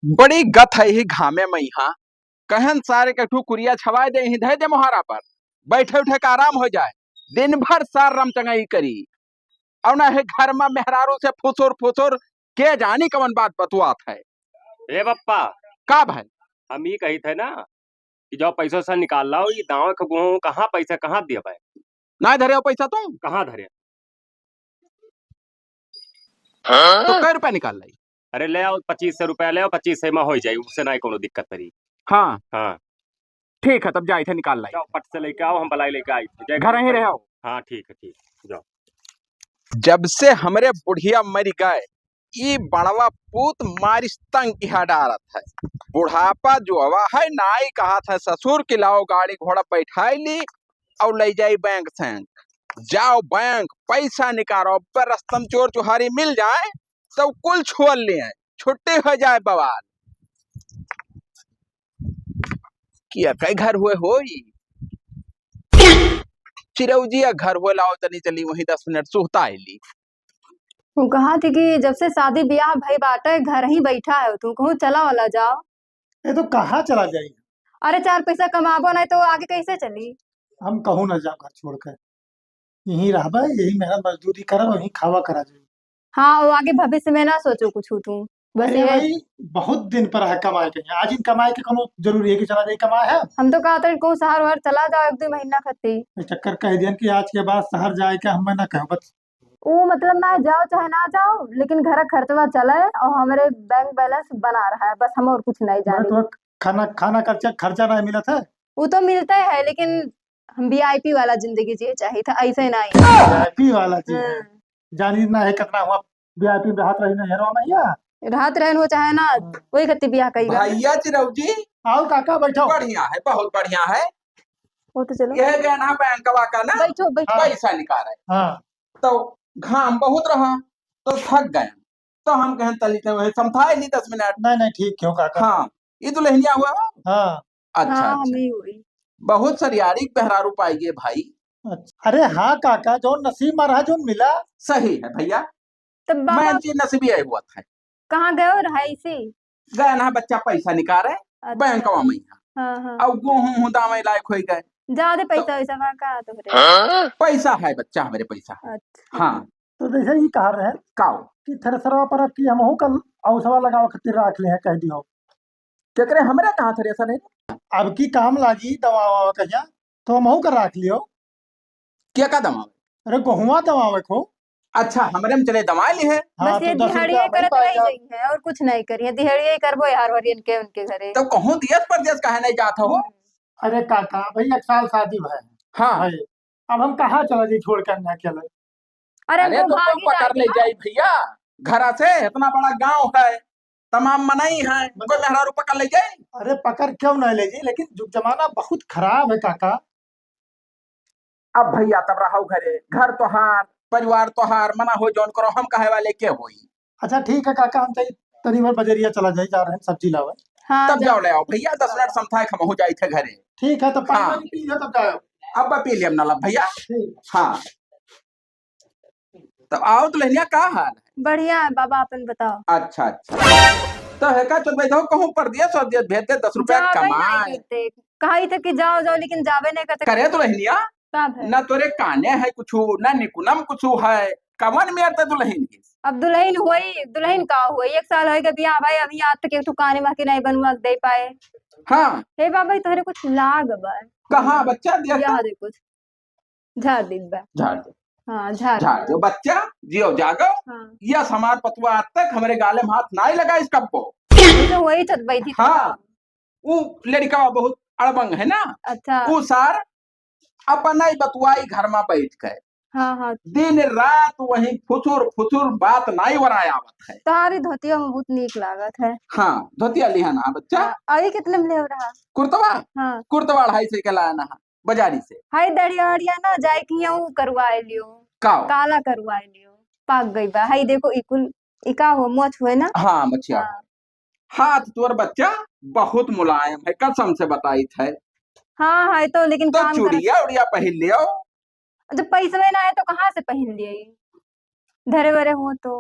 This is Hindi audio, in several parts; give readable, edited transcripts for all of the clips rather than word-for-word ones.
बड़ी गत है ही घामे में यहाँ कहन सारे कठू कुरिया छवाए दे ही धे दे मोहारा पर बैठे उठे का आराम हो जाए। दिन भर सार रमचंगाई करी और ना है घर में मेहरारू से फुसुर फुसुर के जानी कवन बात बतुआत है। ए बप्पा, का भाई हम ही कही थे ना कि जो पैसा सा निकाल लाओ, ये दाव के गुण कहाँ पैसा कहाँ दिया भाई, ना धरे हो पैसा तुम कहाँ धरे। तो कै रुपया निकाल लाई। अरे ले आओ 2500 रुपया ले आओ, 2500 में हो जाए, उससे ना कोनो दिक्कत करी। हाँ हाँ ठीक है तब जाए थे निकाल लाई। जाओ पट से लेके आओ, हम बलाई लेके आई थे घर ही रहो। हाँ ठीक है, ठीक जाओ। जब से हमरे बुढ़िया मर गए ये बड़वा पूत मारिस तंग किया डारत है। बुढ़ापा जो हवा है नाई कहा था ससुर की लाओ गाड़ी घोड़ा बैठाई ली और ले जाई बैंक से। जाओ बैंक पैसा निकालो रस्तम चोर चुहारी मिल जाए तो कुल छोड़ लिए छुट्टी हो जाए बवाल। किया कई घर हुए हो चिरौजिया घर हुए लाओ तनी चली वही 10 मिनट सुहता ली। वो कहा थी कि जब से शादी ब्याह भाई बाटे घर ही बैठा है, तू कहूँ चला वाला जाओ। ये तो कहाँ चला जाएगी। अरे 4 पैसा कमाबो नहीं तो आगे कैसे चली। हम कहूँ ना जाओ घर छोड़कर, यहीं रहबा, यही मेहनत मजदूरी करब, यहीं खावा करा जाए। हाँ वो आगे भविष्य में ना सोचो कुछ तू बस अरे ये। भाई बहुत दिन पर है कमाए के, आज इन कमाए के कोनो जरूरी है कि चला जाए कमाए है। हम तो कहते को शहर वहर चला जाओ 1-2 महीना खत्ती। चक्कर कह दियन कि आज के बाद शहर जाए के हम ना कहूँ बस। वो मतलब ना जाओ चाहे ना जाओ लेकिन घर खर्चवा चले और हमारे बैंक बैलेंस बना रहा है बस, हम और कुछ नहीं जाने। तो खाना खाना खर्चा नहीं मिला था। वो तो मिलता है लेकिन हम VIP वाला जिंदगी जिए चाहिए था, ऐसे नहीं VIP वाला चीज है। हाँ। जानी ना है कितना हुआ VIP में हाथ रही ना हेरवा मैया राहत रहन हो चाहे ना वही खत्ती ब्याह कही भैया चिरौजी आओ काका बैठो। बढ़िया है बहुत बढ़िया है। वो तो चलो यह गया ना बैंकवा का ना बैठो बैठो। पैसा निकाले हाँ तो घाम बहुत रहा तो थक गए तो हम कहें तली वही समझाए ली 10 मिनट। नहीं नहीं ठीक क्यों काका। हाँ ये तो लहनिया हुआ। हाँ अच्छा हाँ अच्छा हमें हुई बहुत सरियारी पहरारू पाइए भाई। अच्छा। अरे हाँ काका जो नसीब में रहा जो मिला सही है भैया। तब बाबा मैं चीज नसीबी आई हुआ था। कहाँ गए हो रहाई से। गए ना बच्चा पैसा निकाले बैंकवा में हाँ हाँ अब गेहूं दामे लायक हो गए ज्यादा पैसा वैसा वहाँ का तो रे। पैसा है बच्चा मेरे पैसा है। अच्छा हाँ तो जैसे ही कहा रहे काओ कि थ्रेसरवा पर अब की हमहू कल औसवा लगाव खातिर रख ले हैं कह दियो। क्या करे हमारे कहाँ थ्रेसर है। अब की काम लागी दवा ववा कहिया तो हमहू कर रख लियो। क्या का दमा। अरे गहुआ दवा को। अच्छा हमारे में चले दमा ली है। हाँ बस ये तो 10 दिहाड़िया रुपया करत वही रही पाएगा। गई है और कुछ नहीं करी है, दिहाड़िया करबो यार वरियन के उनके घरे। तो कहूँ दियस परदेस कहे नहीं जाता हो। अरे काका भाई 1 साल शादी भय हाँ भाई अब हम कहाँ चला जाए छोड़ कर ना अकेले। अरे अरे हमको तो भागी पकड़ ले जाई भैया घरा से इतना बड़ा गांव है तमाम मनाई है कोई मेहरारू पकड़ ले जाए। अरे पकड़ क्यों नहीं ले जी, लेकिन जुग जमाना बहुत खराब है काका। अब भैया तब रहो घरे घर तोहार परिवार तोहार मना हो जौन करो हम कहे वाले के होई। अच्छा ठीक है काका हम चाहिए तनी भर बजरिया चला जाए जा रहे हैं सब्जी लावे। हाँ तब जाओ ले आओ भैया 10 मिनट समझाए हम हो जाए थे घरे। ठीक है तो हाँ। पानी पी लो तब जाओ। अब पी लियम ना भैया। ठीक। हाँ तो आओ तो लेनिया का हाल है। बढ़िया है बाबा अपन बताओ। अच्छा अच्छा तो है का चल बैठो कहूँ पर दिया सौ दिया भेज दे 10 रुपया जावे नहीं कमाए करते, कहा ही थे कि जाओ जाओ लेकिन जावे नहीं करते। करे तो लेनिया कब है न तोरे काने है कुछ न निकुनम कुछ है कवन में तो दुल्हन अब दुल्हन हुई, दुल्हन का हुई 1 साल हो गया बियाह भाई, अभी आज तक एक दुकान में के नहीं बनवा दे पाए। हाँ हे बाबा तोहरे कुछ लाग बा कहाँ बच्चा दिया बियाह दे कुछ झाड़ दिन बा। झाड़ दो हाँ झाड़ झाड़ दो बच्चा जियो जागो। हाँ यह समार पतुआ आज तक हमारे गाले में हाथ नहीं लगा इस कब को। तो वही छत बैठी। हाँ वो लड़का बहुत अड़बंग है ना। अच्छा वो सार अपना ही बतुआई घर में बैठ गए हाँ हाँ दिन रात वही फुसुर बात नहीं बनाया आवत है। तुम्हारी धोतिया में बहुत नीक लागत है। हाँ धोतिया लिहाना बच्चा। हाँ, अभी कितने में ले रहा। कुर्तवा हाँ कुर्तवा 250 के लाना बाजारी से। हाय दड़िया वड़िया ना जाए कि ऊ करवाए लियो, काओ काला करवाए लियो पाक गई बा। हाय देखो इकुल इका हो मोच हुए ना। हाँ मच्छिया हाँ हाथ तोर बच्चा बहुत मुलायम है कसम से बताई थे। हाँ है तो लेकिन तो काम कर चूड़िया उड़िया पहन लियो। जब पैसे में ना है तो कहाँ से पहन लिए धरे वरे हो तो।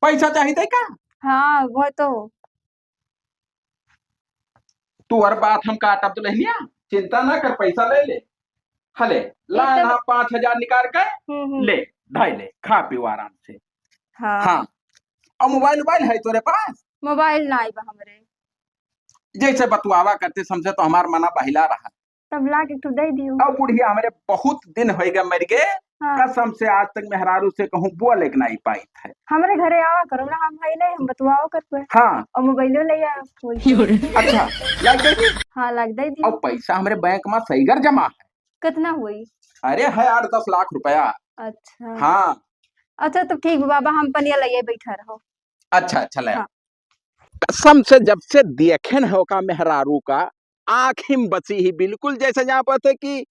पैसा चाहिए का। हाँ वो तो। तू हर बात हम काटब तो नहीं, चिंता ना कर, पैसा ले ले। हले ला एकदम। ना 5,000 निकाल के हम्म। ले, ढाई ले, खा पी आराम से। हाँ। हाँ, और मोबाइल मोबाइल है तोरे पास? मोबाइल ना बा हमरे। जैसे बतुआवा करते समझे तो हमार मना बहिला रहा। तब ला के तू दे दियो। अब बुढ़िया हमारे बहुत दिन हो गए मर गए, हाँ। कसम से आज तक मेहरारू से कहूँ बोल एक नहीं पाई है। हमरे घरे आवा करो ना, हम भाई नहीं, हम बतवाओ करते। हाँ और मोबाइलो ले आ कोई। अच्छा, लग गई। हाँ लग दे और दियो। पैसा हमारे बैंक में सही घर जमा है। कितना हुई? अरे है 8-10 लाख रुपया। अच्छा। हाँ अच्छा तो ठीक बा बाबा, हम पनिया लइए बैठा रहो। अच्छा अच्छा ले। हाँ। कसम से जब से देखे न हो का मेहरारू का, आँखी में बची ही बिल्कुल जैसे जहाँ पर थे कि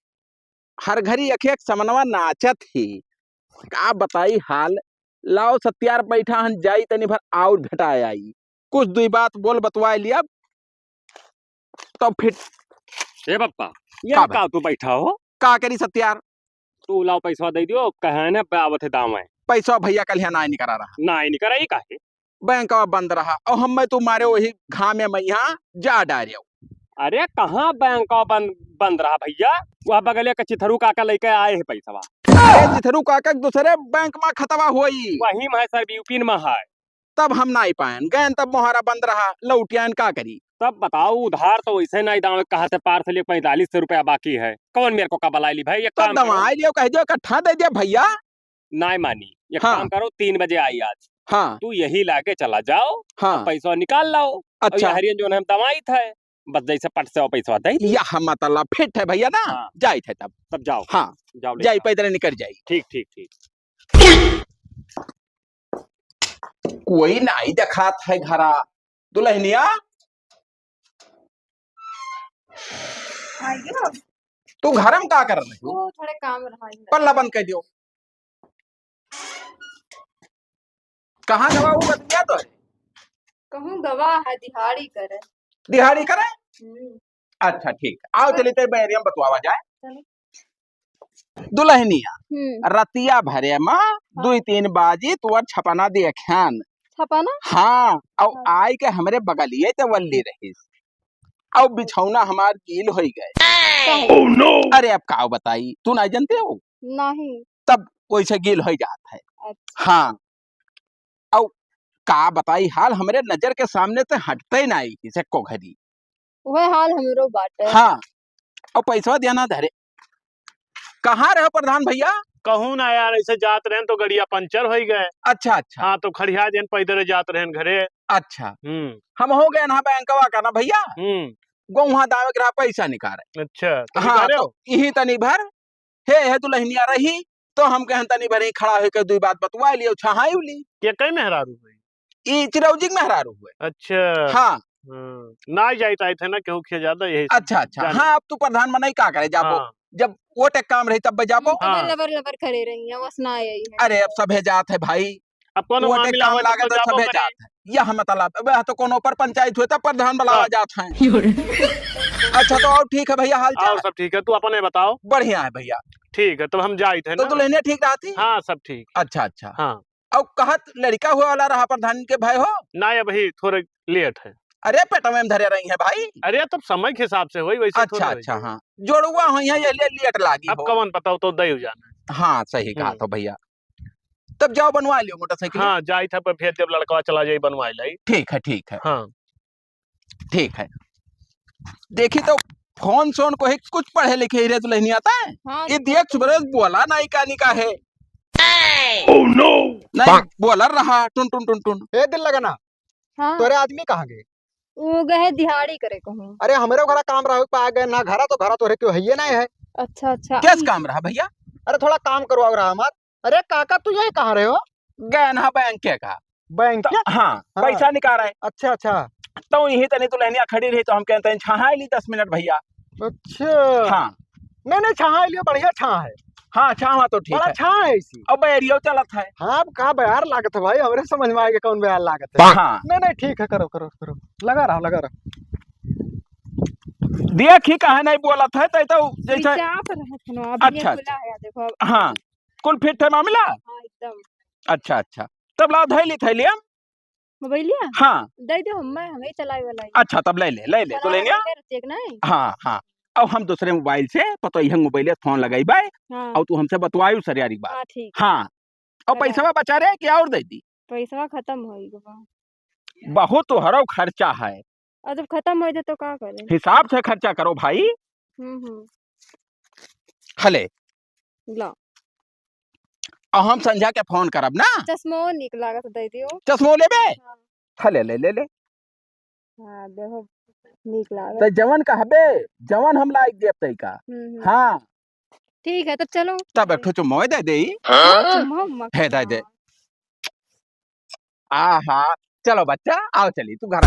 हर घड़ी एक एक समनवा नाचत ही। का बताई हाल। लाओ सत्यार बैठा हन जाई तनी भर और भेटाए आई, कुछ दुई बात बोल बतवाए लिया तो फिर ए पप्पा, ये का का तू बैठा हो? का करी सत्यार। तू लाओ पैसा दे दियो, कहे ने आवत है दाम है। पैसा भैया कल ना नहीं करा रहा, ना ही नहीं करा, ये काहे? बैंक बंद रहा और हम मैं तुम्हारे वही घाम में मैं यहाँ जा डारे। अरे कहाँ बैंक बंद बंद रहा भैया? वह बगले के चिथरू काका लेके आए है पैसा। अरे जिथरू काका दूसरे बैंक में खतवा हुई, वही में है सर, यूपी में है। तब हम ना पाए गए, तब मोहरा बंद रहा, लौटियान का करी। तब बताओ, उधार तो वैसे नहीं दाम कहा थे, पार से लिए 45 रुपया बाकी है। कौन मेरे को का बलाई ली भाई? एक तो काम करो, दवाई लियो, कह दियो इकट्ठा दे दिया भैया। नहीं मानी। एक हाँ। काम करो, 3 बजे आई आज। हाँ तू यही लाके चला जाओ, हाँ पैसा निकाल लाओ। और अच्छा, ये हरियन जो है हम दवाई थे, बस जैसे पट से वो पैसा दे दी। यह मतलब फिट है भैया ना। हाँ। जाई थे तब। तब जाओ। हाँ जाओ ले जाई जाओ। पैदल निकल जाई। ठीक ठीक ठीक। कोई नहीं दिखात है घरा। दुल्हनिया आइयो। तू घर में का कर रही हो? वो थोड़े काम रहा है। पल्ला बंद कर दियो। कहाँ गवा वो बतिया तो है? कहूँ गवाह है दिहाड़ी करे। दिहाड़ी करे? हम्म। अच्छा ठीक है, आओ चली ते बैरियम बतवावा जाए। चलो। दुल्हनिया रतिया भरे माँ हाँ। 2-3 बाजी तुअर छपना देख्यान। छपाना। हाँ और हाँ। आई के हमरे बगलिए ते वल्ली रहीस और बिछौना हमार गील हो गए। Oh, no! अरे अब का बताई, तू नहीं जानते हो? नहीं। तब वैसे गील हो जाता है। अच्छा। हाँ और का बताई हाल, हमरे नजर के सामने से हटते ही नहीं किसे को घड़ी। वह हाल हमरो बाटे। हाँ और पैसा देना धरे। कहाँ रहे प्रधान भैया? कहूँ ना यार, ऐसे जात रहे तो गड़िया पंचर हो गए। अच्छा अच्छा। हाँ तो खड़िया दिन पैदल जात रहे घरे। अच्छा हम हो गए ना बैंकवा का ना भैया, गौहा दावे ग्रह पैसा निकाले। अच्छा तो हाँ निकाले तो हो? यही तनी भर हे दुल्हनिया रही तो हम कहन तनी भर ही खड़ा होकर दुई बात बतवा लियो, छहाई ली। ये कई मेहरारू हुई? ई चिरौजी के मेहरारू हुए। अच्छा हाँ ना जाइत आए थे ना केहू के ज्यादा यही से। अच्छा अच्छा। जाने। हाँ अब तू प्रधान में नहीं का करे जाबो, हाँ। जब वो टेक काम रही तब जाबो। हाँ। लबर लबर खड़े रही है, बस ना यही है। अरे अब सभे जात है भाई, अब कौन वो टेक मामला काम हुआ लागे तो तो जाबो सभे करे। जात है। यह मतलब वह तो कोनो पर पंचायत हुए तब प्रधान बुलावा हाँ। जात है। अच्छा तो और ठीक है भैया, हाल और चाल सब ठीक है, तू अपने बताओ। बढ़िया है भैया। ठीक है, तो हम जाए थे तो ना। दुल्हनिया ठीक रहती? हाँ सब ठीक। अच्छा अच्छा। हाँ और कहत लड़का हुआ वाला रहा प्रधान के भाई हो? ना ये भाई थोड़े लेट है। अरे पेट में धरे रही है भाई। अरे तब समय के हिसाब से हुई वैसे अच्छा थोड़ा अच्छा। हुई। हाँ जोड़ुआ हो यहाँ ये लेट लागी अब हो। कौन बताओ तो दई जाना है। हाँ सही कहा तो भैया, तब जाओ बनवा लियो मोटरसाइकिल। हाँ जाए था पर फिर जब लड़का चला जाए बनवाई लाई। ठीक है ठीक है हाँ ठीक है। देखी तो फोन सोन को कुछ पढ़े लिखे रे दुल्हनी आता है। हाँ। ये देख सुबह बोला नहीं कानी का है। Oh, no! नहीं बोला रहा टुन टुन टुन टुन। ए दिल लगाना, हाँ। तोरे आदमी कहाँ गए? वो गए दिहाड़ी करे कहूँ। अरे हमरे घरा काम रहा पा गए ना, घरा तो घरा तोरे क्यों है ये नहीं है। अच्छा अच्छा। कैस काम रहा भैया? अरे थोड़ा काम करवाओ रहा हमार। अरे काका तू यही कहाँ रहे हो? गए ना बैंक के का। बैंक तो, हाँ हाँ। पैसा निकाल रहे। अच्छा अच्छा तो यही तनी दुल्हनिया खड़ी रही तो हम कहते हैं छहाई ली 10 मिनट भैया। अच्छा। हाँ नहीं नहीं, छाहा लियो, बढ़िया छाहा है। हाँ छावा तो ठीक बड़ा है। छाहा है इसी। अब बैरियो चलत है। हाँ अब कहाँ बयार लागत है भाई, हमरे समझ में आएगा कौन बयार लागत है। हाँ नहीं नहीं ठीक है, करो करो करो, लगा रहा लगा रहा। देख ही कहा नहीं बोला था तो जैसे। चाप रहे थे ना, अभी ये अच्छा, खुला है देखो अब। हाँ कुल फिट है मामला। हाँ एकदम। अच्छा अच्छा तब लाओ थैली थैली हम। मोबाइलिया हाँ दे दो, मैं हमें चलाए वाला अच्छा तब ले तो लेंगे। चेक नहीं। हाँ हाँ। अब हम दूसरे मोबाइल से पतो यह मोबाइल फोन लगाई बाय हाँ और तू हमसे बतवायु सर यारी बात। हाँ ठीक। हाँ और बता। पैसा बचा रहे क्या और दे दी। पैसा खत्म होई बहुत तो हरो खर्चा है, और जब खत्म हो जाए तो क्या करें। हिसाब से खर्चा करो भाई। हम्म। हले ला अब हम संध्या के फोन करब ना। चश्मो निक लागत दे दियो। चश्मो लेबे। हाँ हले ले हाँ देखो निक तो लागत। जवन कहबे जवन हम लाइक देब तई का। हाँ ठीक है तब चलो। तब एक ठो चुम्मो दे दे। चुम्मा उम्मा है का दे आहा चलो बच्चा आओ चली तू घर।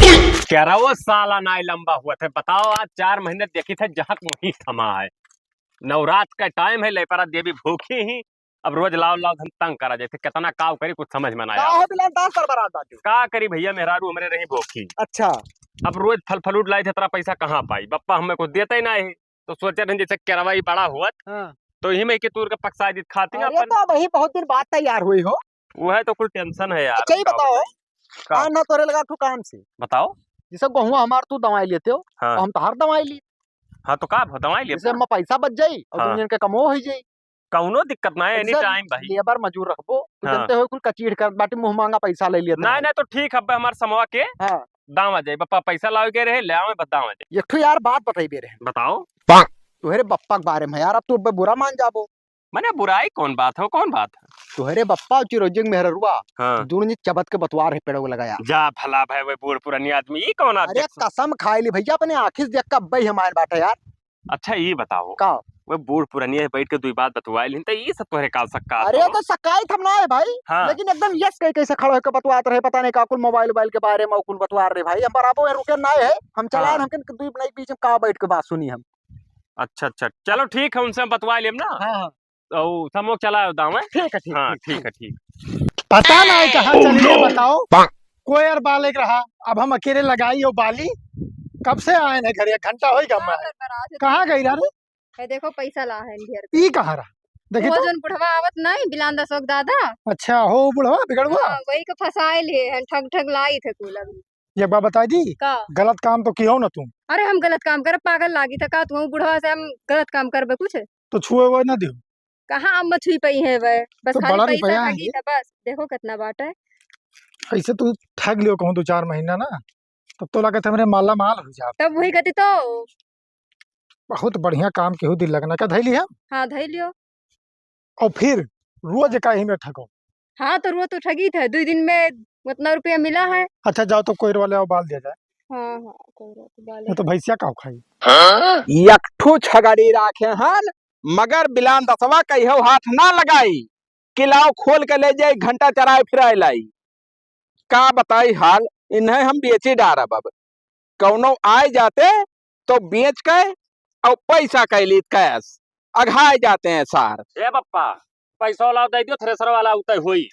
कह रहा वो साला नाई लंबा हुआ था, बताओ आज 4 महीने देखी थे जहाँ वहीं थमा है। नवरात्र का टाइम है, लेपरा देवी भूखी ही। अब रोज लाओ लाओ हम तंग करा जैसे कितना काव करी कुछ समझ में ना आया। का करी भैया मेहरारू हमारे रही भूखी। अच्छा अब रोज फल फलूट लाई थे, तेरा पैसा कहाँ पाई, बप्पा हमें कुछ देते ही ना है। तो सोचे रहे जैसे करवाई बड़ा हुआ हाँ। तो यही में के तूर के पक्सा दी खाती अरे अपन। तो वही बहुत दिन बाद तैयार हुई हो। वो है तो कुछ टेंशन है यार। अच्छा ही बताओ, का? ना तोरे लगा तू काम से बताओ। जैसे गहुआ हमार तू दवाई लेते हो हाँ और हम तो हर दवाई ली। हाँ तो का दवाई ले जैसे हम पैसा बच जाई और हाँ। दुनिया के कमो हो जाई। कौनो दिक्कत ना है, एनी जैसे टाइम भाई। लेबर मजूर रखबो तो हाँ। जनते हो कुल कचीड़ कर बाटी मुंह मांगा पैसा ले लिया। नहीं नहीं तो ठीक है, हमारे समवा के हाँ दाम आ जाए, बप्पा पैसा लाओ के रहे ले आओ दाम आ जाए। एक ठो यार बात बताई बे रहे बताओ। तुहरे बप्पा के बारे में यार, अब तू बुरा मान जाबो। मैंने बुराई कौन बात हो, कौन बात है। तुहरे बप्पा चिरोजिंग मेहरुआ हाँ। दोनों ने चबत के बतवार है पेड़ो लगाया। जा भला भाई वो बूढ़ पुरानी आदमी ये कौन अरे आदमी। कसम खाई ली भैया अपने आँखी से देख के अब्बई हमारे बाटे यार। अच्छा ये बताओ का वो बूढ़ पुरानी है बैठ के दुई बात बतवाई ली तो ये सब तोहरे काल सक्का। अरे तो शिकायत हम ना है भाई। हाँ। लेकिन एकदम यस कहीं कैसे खड़े होकर बतवाते रहे, पता नहीं का कुल मोबाइल के बारे में कुल बतवा रहे भाई। हम बराबर रुके ना है, हम चला हाँ। हम दुई बनाई बीच में का बैठ के बात सुनी हम। अच्छा अच्छा चलो ठीक है, उनसे हम बतवा लेम ना। हाँ तो सब लोग चला दाम है। ठीक है ठीक हाँ है ठीक है ठीक। पता नहीं कहाँ चली गई बताओ। कोई और बाल एक रहा, अब हम अकेले लगाई हो बाली। कब से आए ना घर, 1 घंटा हो गया मैं। कहाँ गई रे? है देखो पैसा ला है घर ई कहाँ रहा देखी वो तो। जोन बुढ़वा आवत नहीं बिलांदा शौक दादा। अच्छा हो बुढ़वा बिगड़ हुआ। हाँ, वही को फसाए लिए हैं, ठग ठग लाई थे कुल अभी। ये बात बता दी, का गलत काम तो किया हो ना तुम। अरे हम गलत काम कर पागल लागी था का तू बुढ़वा से हम गलत काम करबे कुछ। तो छुए हुए ना दियो। कहाँ हम छुई पई है वह बस तो खाली बड़ा पैसा रुपया है ठगी था बस। देखो कितना बाट है। ऐसे तू ठग लियो कहूँ 2-4 महीना ना, तब तो लगा था मेरे माला माल हो जा। तब वही गति तो। बहुत बढ़िया काम केहू दिल लगना का धैली हम। हाँ धई लियो। और फिर रोज का ही में ठगो। हाँ तो वो तो ठगी था 2 दिन में उतना रुपया मिला है। अच्छा जाओ तो कोई वाले और बाल दिया जाए। हाँ हाँ कोई बात नहीं। नहीं तो भैंसिया का खाई। यकठू छगड़ी राखे हन मगर बिलान दसवा कहियो हाथ ना लगाई। किलाव खोल के ले जाए घंटा चराए फिराए लाई। का बताई हाल इन्हें हम बेची डारब। अब कौनो आए जाते तो बेच के और पैसा कैली कैश अघाए जाते हैं सार। ए बप्पा पैसा लाओ दे दियो, थ्रेसर वाला उतर हुई।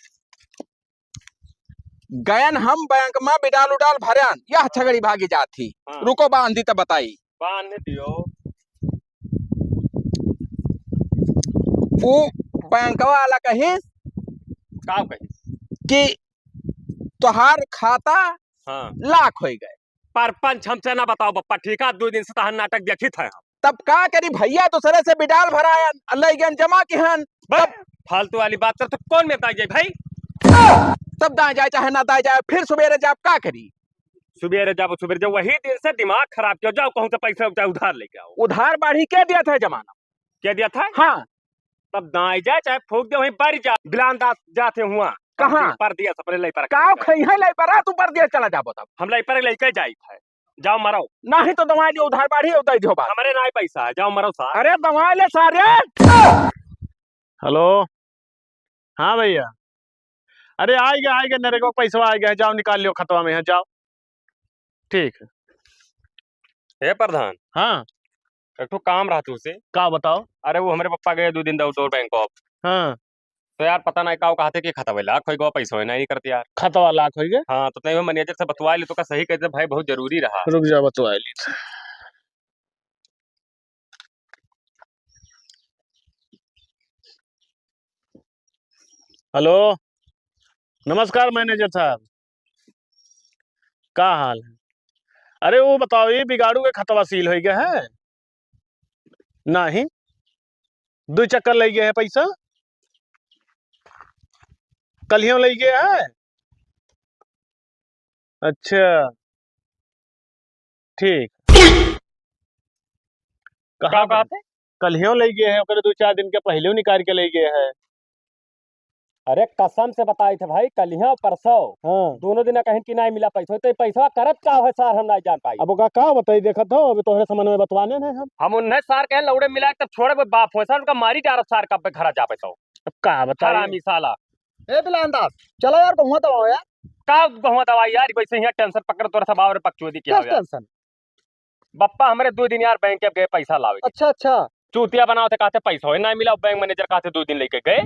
गयन हम बैंक में बिडाल उडाल भरन यह छगड़ी भागी जाती। हाँ। रुको बांधी तब बताई। बांध दियो। वो बैंक वाला कही का कही कि तुहार खाता हाँ लाख हो गए। परपंच हमसे ना बताओ बप्पा, ठीक है 2 दिन से तहन नाटक देखी था। तब का करी भैया दूसरे से बिडाल भरायन अल्लाह जमा किहन। फालतू वाली बात कर तो कौन में पाई जाए भाई। तब दाएं जाए चाहे ना दाएं जाए फिर सवेरे जाप का करी। सुबेरे जब वही दिन से दिमाग खराब किया, जाओ कहूँ तो पैसा उधार लेके आओ। उधार बाढ़ी क्या दिया था जमाना। क्या दिया था। हाँ तब दाएं जाए चाहे फूक दे वहीं बढ़ जा बिलान जाते हुआ। कहाँ पर दिया सपने लाई पर का खई है लाई पर तू पर दिया चला जाबो। तब हम लाई पर लेके जाई था, जाओ मरो। नहीं तो दवाई लियो उधार बाढ़ी उतर दियो बात। हमारे ना पैसा है, जाओ मरो सा। अरे दवाई ले सारे। हेलो हाँ भैया, अरे आएगा नरेगा पैसा आ गया, जाओ निकाल लियो खतवा में है, जाओ ठीक है। हे प्रधान हाँ एक तो काम रहा तू से। का बताओ। अरे वो हमारे पापा गए 2 दिन दौड़ बैंक ऑफ। हाँ तो यार पता नहीं का कहते कि खाता वाला लाख होगा पैसा है नहीं करते यार। खतवा लाख हो गए। हाँ तो नहीं मैनेजर से बतवा ली तो का सही कहते भाई बहुत जरूरी रहा। रुक जा बतवा ली। हेलो नमस्कार मैनेजर साहब। का हाल है? अरे वो बताओ, ये बिगाड़ू के खतवा सील हो गया है? नहीं, 2 चक्कर ले गए है पैसा, कलियों ले गए है। अच्छा ठीक, कहाँ कहा थे? कलियों ले गए है, ओकरे 2-4 दिन के पहले निकाल के ले गए है। अरे कसम से बताए थे भाई, कल ही परसों हाँ, दोनों दिन कहीं कि नहीं मिला पैसा, तो पैसा करत का है सर, हम नहीं जान पाई। अब ओका का बताई, देखा था अभी तोहरे समझ में बतवाने ने हम उन्हें सार कहे लौड़े मिला तब छोड़े वो बाप हो सर, उनका मारी डारत सार कब पे घर जा पैसा अब का बताई। हरामी साला। ए बिलांदास, चलो यार गहुआ दबाओ यार। का गहुआ दवाई यार, वैसे यहाँ टेंशन पकड़ तोरा सब और पकचोदी क्या क्या हो यार। टेंशन? बप्पा हमारे 2 दिन यार बैंक के गए पैसा लावे, अच्छा अच्छा। चूतिया बनाओ थे, कहते पैसा हो नहीं मिला, बैंक मैनेजर कहते 2 दिन लेके गए।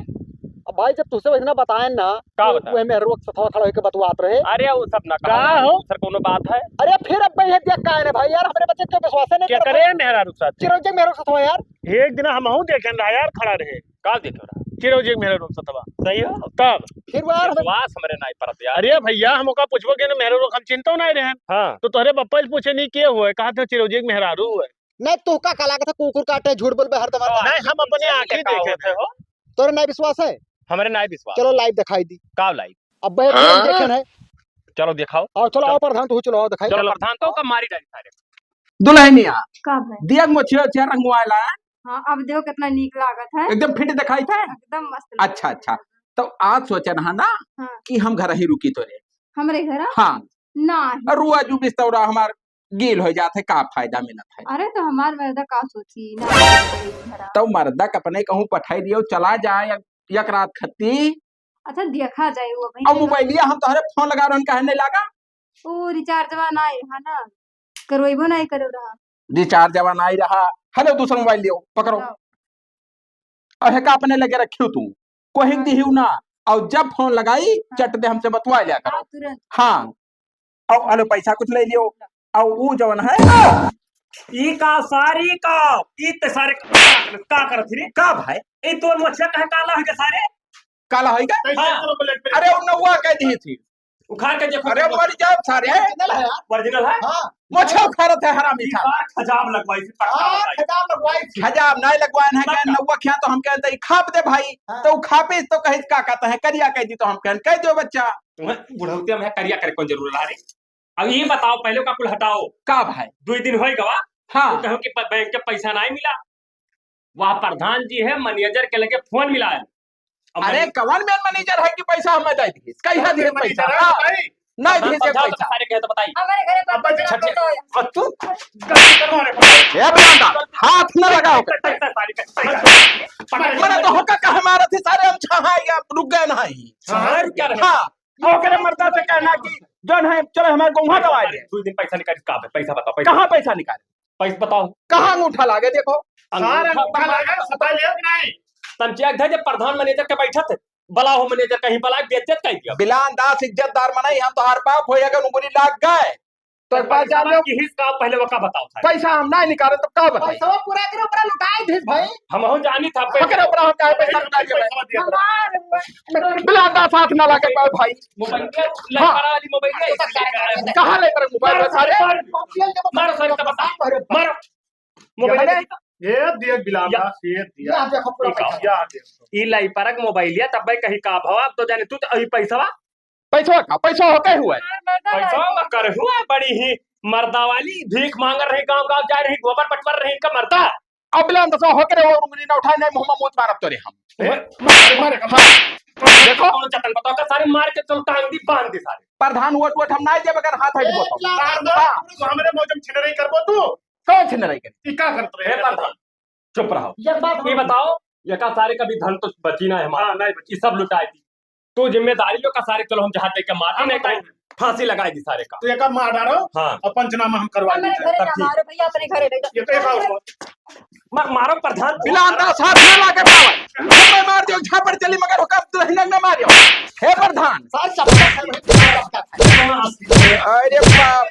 अब भाई जब तुझसे वैसे बताए ना, का बता? वो मेरे रोक सथवा खड़ा होके बतवात रहे। अरे वो सब ना का हो? सर कोनो बात है अरे फिर अब भाई देख का है भाई यार, हमारे बच्चे क्यों विश्वास नहीं क्या करते? करे मेहरा रुखसार? चिरंजीव मेरे सथवा यार। एक दिन हम देखे रहा यार, खड़ा रहे का देख रहा चिरोजी मेरे रुखसत बा। सही हो तब फिर वो यार विश्वास हमरे नहीं परत यार। अरे भैया हम ओका पूछबो के ना, मेरे रोक हम चिंता नहीं रहे, हाँ तो तोहरे बप्पा से पूछे नहीं के हुए, कहा था चिरोजी मेहरारू हुए। नहीं तू का कला के कुकुर काटे झूठ बोल बे हर दम। नहीं, हम अपने आंखें देखे थे। हो तोरे नहीं विश्वास है? हमरे नहीं विश्वास। चलो लाइव दिखाई दी। का लाइव? अब भाई देखे है। चलो दिखाओ। और चलो आओ प्रधान, तू चलो आओ दिखाई। चलो प्रधान तो का मारी डाली सारे। दुल्हनिया का भाई? दिया मोछिया छे रंगवाला हाँ अब देखो कितना नीक लागत है, एकदम फिट दिखाई था। एकदम मस्त लागत अच्छा है। अच्छा, तो आज सोचन है ना हाँ। कि हम घर ही रुकी तोरे। हमरे घर हाँ, नहीं। रुआ जू बिस्तौरा हमार गील हो जाते, का फायदा मिलत है? अरे तो हमार मर्दा का सोची ना। तो मर्दा अपने कहूँ पठाई दियो, चला जाए एक रात खत्ती। अच्छा देखा जाए वो और भाई। मोबाइलिया हम तोहरे फोन लगा रहे कहने लगा, ओ रिचार्ज ना है ना, करवेबो नहीं करो रहा। रिचार्ज जवान आई रहा। हेलो दूसरा मोबाइल लियो, पकड़ो। हाँ। और का अपने लगे रखियो तू, कोई हाँ। दिहियो ना। और जब फोन लगाई चट दे हमसे बतवा लिया करो। हाँ, तुरंत। हाँ, और हेलो पैसा कुछ ले लियो। और वो जवन है ई का सारी का ई ते सारे का करत रे का भाई, ई तोर मछिया कहे काला है के सारे काला होई का? हाँ। अरे वो नौवा कह दी थी। उखाड़ के देखो। अरे मर जाओ सारे, ओरिजिनल है। मोछो खरत है हरामी था। खजाब लगवाई थी खजाब नहीं लगवान है क्या नौवा खिया, तो हम कहते हैं खाप दे भाई। तो खापे तो कहे का कहता है करिया कह दी, तो हम कह दो बच्चा। तुम्हें बुढ़ौतिया में करिया करे कौन जरूर रहा रे। अब ये बताओ पहले का कुल हटाओ, का भाई? 2 दिन होई गवा। हाँ, तो कहो कि बैंक के पैसा नहीं मिला, वह प्रधान जी है मैनेजर के लगे फोन मिला है। अरे कवन में मैनेजर है कि पैसा हमें दे दी, कहिया दे पैसा? हाँ, नहीं दे से पैसा। सारे कहे तो बताइए। हमारे घरे पापा जी छठे- तो है। और तू ए बंदा हाथ न लगाओ। मैंने तो होका कहे मारा थी सारे, हम छहा या रुक गए नहीं। क्या रहे? हाँ, ओकरे मर्दा से कहना कि जौन है चलो हमारे को वहां दवा दे। 2 दिन पैसा निकाल, कहाँ पे पैसा बताओ, पैसा कहाँ पैसा निकाले? पैसा बताओ। कहाँ अंगूठा लागे देखो। तंचिया था जब प्रधान मैनेजर के बैठा थे, बला हो मैनेजर कहीं बला बेइज्जत कर दिया। बिलान दास इज्जतदार मनाई, हम तो हर बाप हो अगर उंगली लाग गए तो एक बार जान लो कि हिस का पहले वो का बताओ था। पैसा हम नहीं निकाले तो का बताई? पैसा पूरा करे ऊपर लुटाई थे भाई। हम हो जानी था ओकरे ऊपर हम का पैसा लुटा के बिलान दास हाथ न लागे भाई। मोबाइल लड़का वाली मोबाइल कहाँ ले कर मोबाइल में सारे? मारो सारे तो बता मारो मोबाइल ये दिया बिलांदा, ये दिया यहाँ देखो पूरा पैसा। या ई लाई परक मोबाइल या तब कहीं का भाव अब तो जाने तू तो अभी पैसा पैसा हो कहे हुआ पैसा कर हुआ बड़ी ही मर्दा वाली भीख मांग रही, गांव जा रही, गोबर पटवर रही का मर्दा। अब बिलान दास हो करे वो उंगली न उठाए नहीं, मुंह में मुंह मारब तो रे हम। देखो कौन चटन बताओ का सारे मार के चल टांग दी बांध दी सारे। प्रधान वोट हम नहीं देब अगर हाथ हट बोतो। हमरे मौजम छिन रही करबो तू कौन छन रही के? का करत हे रहे प्रधान चुप रहो। ये बात ये बताओ ये का सारे कभी धन तो बची ना है हमारा, नहीं बची, सब लुटाई दी। तो जिम्मेदारी लो का सारे चलो हम जहां लेके मार नहीं कहीं फांसी लगाई दी सारे का। तो एक मार डालो हाँ और पंचनामा हम करवा हमारे देते घरे तब ना ठीक। मारो भैया, अपने घरे ले ये तो एक और मारो प्रधान बिलान दास हाथ न लागे पावे। मैं मार दियो झापड़ चली मगर होका दुल्हन न मारियो। हे प्रधान अरे बाप,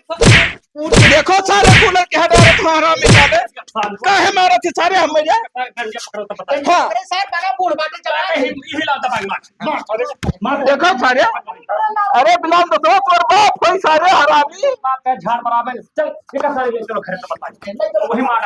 देखो सारे कूलर के हटा तुम्हारा मिला दे। काहे मारा थे सारे हम मेरे हाँ अरे साहब बड़ा बूढ़ बाटे चला देखो सारे अरे बिलाल तो तोर बाप कोई सारे हरामी झाड़ बराबर चल चलो घर तो बता वही मार